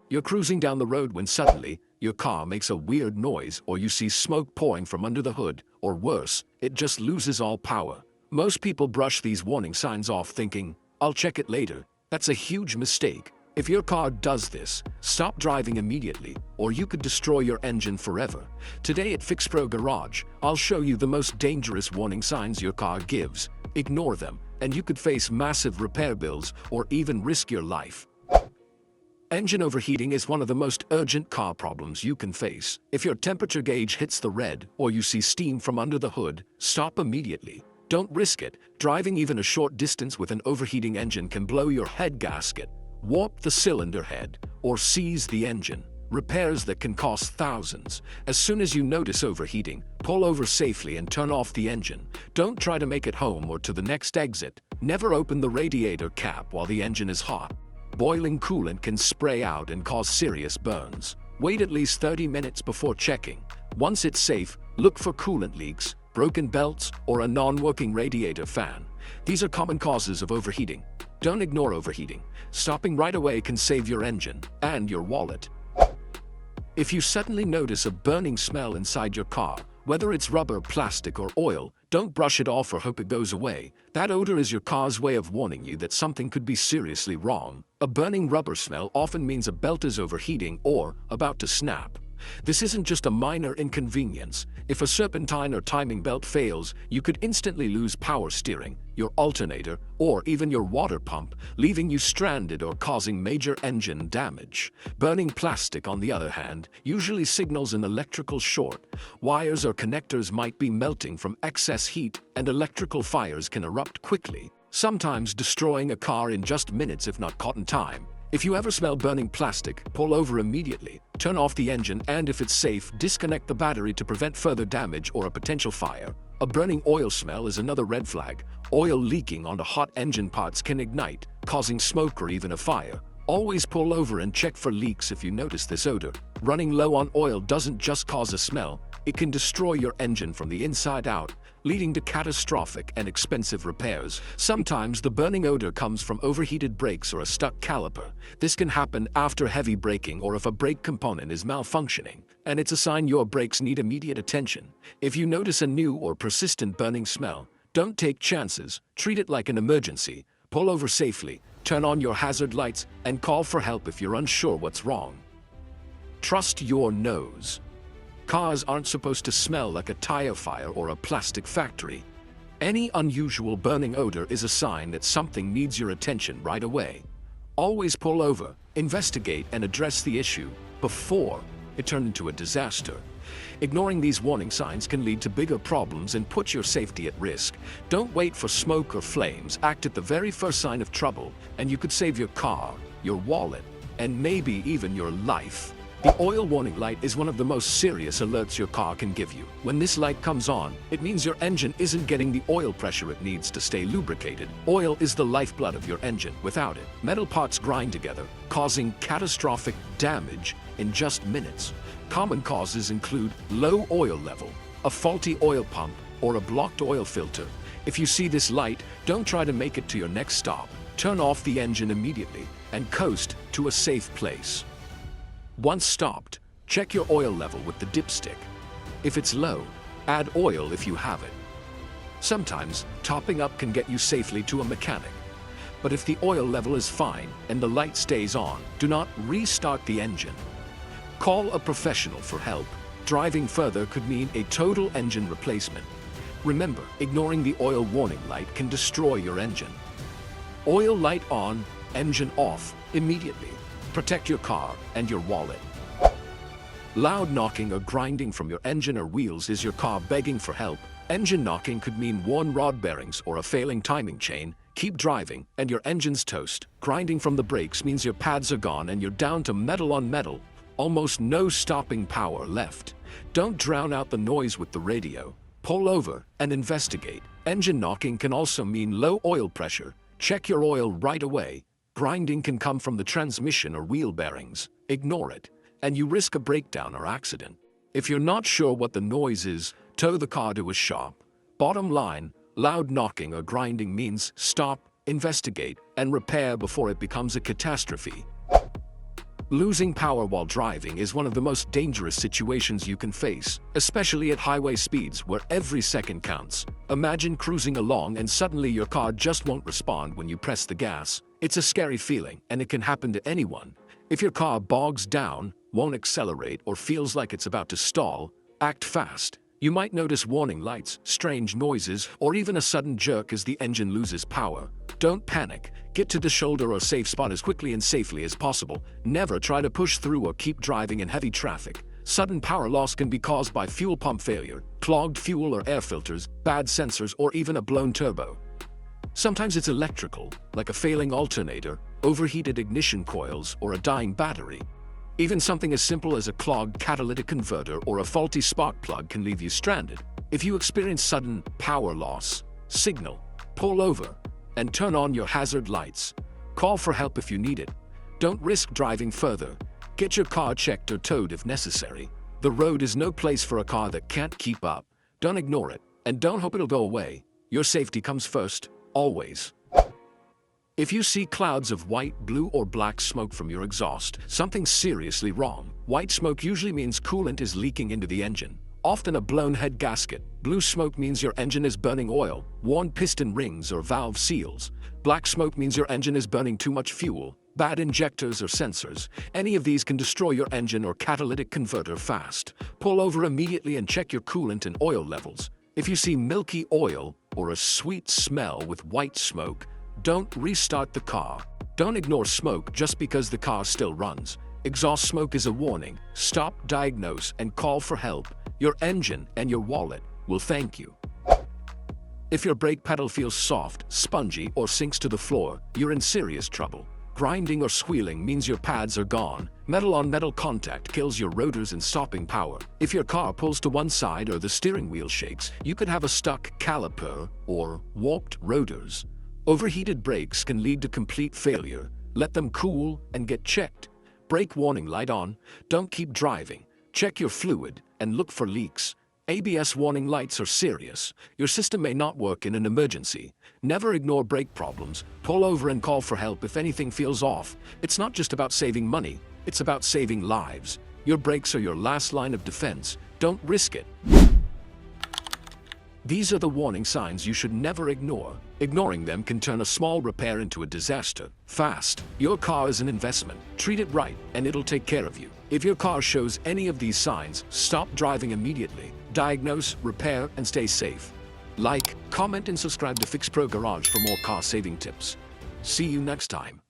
You're cruising down the road when suddenly, your car makes a weird noise or you see smoke pouring from under the hood, or worse, it just loses all power. Most people brush these warning signs off thinking, "I'll check it later." That's a huge mistake. If your car does this, stop driving immediately, or you could destroy your engine forever. Today at Fixpro Garage, I'll show you the most dangerous warning signs your car gives. Ignore them, and you could face massive repair bills or even risk your life. Engine overheating is one of the most urgent car problems you can face. If your temperature gauge hits the red or you see steam from under the hood, stop immediately. Don't risk it. Driving even a short distance with an overheating engine can blow your head gasket, warp the cylinder head, or seize the engine. Repairs that can cost thousands. As soon as you notice overheating, pull over safely and turn off the engine. Don't try to make it home or to the next exit. Never open the radiator cap while the engine is hot. Boiling coolant can spray out and cause serious burns. Wait at least 30 minutes before checking. Once it's safe, look for coolant leaks, broken belts, or a non-working radiator fan. These are common causes of overheating. Don't ignore overheating. Stopping right away can save your engine and your wallet. If you suddenly notice a burning smell inside your car, whether it's rubber, plastic, or oil, don't brush it off or hope it goes away. That odor is your car's way of warning you that something could be seriously wrong. A burning rubber smell often means a belt is overheating or about to snap. This isn't just a minor inconvenience. If a serpentine or timing belt fails, you could instantly lose power steering, your alternator, or even your water pump, leaving you stranded or causing major engine damage. Burning plastic, on the other hand, usually signals an electrical short. Wires or connectors might be melting from excess heat, and electrical fires can erupt quickly, sometimes destroying a car in just minutes if not caught in time. If you ever smell burning plastic, pull over immediately, turn off the engine, and if it's safe, disconnect the battery to prevent further damage or a potential fire. A burning oil smell is another red flag. Oil leaking onto hot engine parts can ignite, causing smoke or even a fire. Always pull over and check for leaks if you notice this odor. Running low on oil doesn't just cause a smell, it can destroy your engine from the inside out, leading to catastrophic and expensive repairs. Sometimes the burning odor comes from overheated brakes or a stuck caliper. This can happen after heavy braking or if a brake component is malfunctioning, and it's a sign your brakes need immediate attention. If you notice a new or persistent burning smell, don't take chances, treat it like an emergency. Pull over safely, turn on your hazard lights, and call for help if you're unsure what's wrong. Trust your nose. Cars aren't supposed to smell like a tire fire or a plastic factory. Any unusual burning odor is a sign that something needs your attention right away. Always pull over, investigate, and address the issue before it turns into a disaster. Ignoring these warning signs can lead to bigger problems and put your safety at risk. Don't wait for smoke or flames. Act at the very first sign of trouble, and you could save your car, your wallet, and maybe even your life. The oil warning light is one of the most serious alerts your car can give you. When this light comes on, it means your engine isn't getting the oil pressure it needs to stay lubricated. Oil is the lifeblood of your engine. Without it, metal parts grind together, causing catastrophic damage in just minutes. Common causes include low oil level, a faulty oil pump, or a blocked oil filter. If you see this light, don't try to make it to your next stop. Turn off the engine immediately and coast to a safe place. Once stopped, check your oil level with the dipstick. If it's low, add oil if you have it. Sometimes, topping up can get you safely to a mechanic. But if the oil level is fine and the light stays on, do not restart the engine. Call a professional for help. Driving further could mean a total engine replacement. Remember, ignoring the oil warning light can destroy your engine. Oil light on, engine off immediately. Protect your car and your wallet. Loud knocking or grinding from your engine or wheels is your car begging for help. Engine knocking could mean worn rod bearings or a failing timing chain. Keep driving and your engine's toast. Grinding from the brakes means your pads are gone and you're down to metal on metal. Almost no stopping power left. Don't drown out the noise with the radio. Pull over and investigate. Engine knocking can also mean low oil pressure. Check your oil right away. Grinding can come from the transmission or wheel bearings. Ignore it, and you risk a breakdown or accident. If you're not sure what the noise is, tow the car to a shop. Bottom line, loud knocking or grinding means stop, investigate, and repair before it becomes a catastrophe. Losing power while driving is one of the most dangerous situations you can face, especially at highway speeds where every second counts. Imagine cruising along and suddenly your car just won't respond when you press the gas. It's a scary feeling, and it can happen to anyone. If your car bogs down, won't accelerate, or feels like it's about to stall, act fast. You might notice warning lights, strange noises, or even a sudden jerk as the engine loses power. Don't panic. Get to the shoulder or safe spot as quickly and safely as possible. Never try to push through or keep driving in heavy traffic. Sudden power loss can be caused by fuel pump failure, clogged fuel or air filters, bad sensors, or even a blown turbo. Sometimes it's electrical, like a failing alternator, overheated ignition coils, or a dying battery. Even something as simple as a clogged catalytic converter or a faulty spark plug can leave you stranded. If you experience sudden power loss, signal, pull over, and turn on your hazard lights. Call for help if you need it. Don't risk driving further. Get your car checked or towed if necessary. The road is no place for a car that can't keep up. Don't ignore it, and don't hope it'll go away. Your safety comes first, always. If you see clouds of white, blue, or black smoke from your exhaust, something's seriously wrong. White smoke usually means coolant is leaking into the engine, often a blown head gasket. Blue smoke means your engine is burning oil, worn piston rings, or valve seals. Black smoke means your engine is burning too much fuel, bad injectors or sensors. Any of these can destroy your engine or catalytic converter fast. Pull over immediately and check your coolant and oil levels. If you see milky oil or a sweet smell with white smoke, don't restart the car. Don't ignore smoke just because the car still runs. Exhaust smoke is a warning. Stop, diagnose, and call for help. Your engine and your wallet will thank you. If your brake pedal feels soft, spongy, or sinks to the floor, you're in serious trouble. Grinding or squealing means your pads are gone. Metal-on-metal contact kills your rotors and stopping power. If your car pulls to one side or the steering wheel shakes, you could have a stuck caliper or warped rotors. Overheated brakes can lead to complete failure. Let them cool and get checked. Brake warning light on. Don't keep driving. Check your fluid and look for leaks. ABS warning lights are serious. Your system may not work in an emergency. Never ignore brake problems. Pull over and call for help if anything feels off. It's not just about saving money, it's about saving lives. Your brakes are your last line of defense. Don't risk it. These are the warning signs you should never ignore. Ignoring them can turn a small repair into a disaster. Fast. Your car is an investment. Treat it right, and it'll take care of you. If your car shows any of these signs, stop driving immediately. Diagnose, repair, and stay safe. Like, comment, and subscribe to Fixpro Garage for more car-saving tips. See you next time.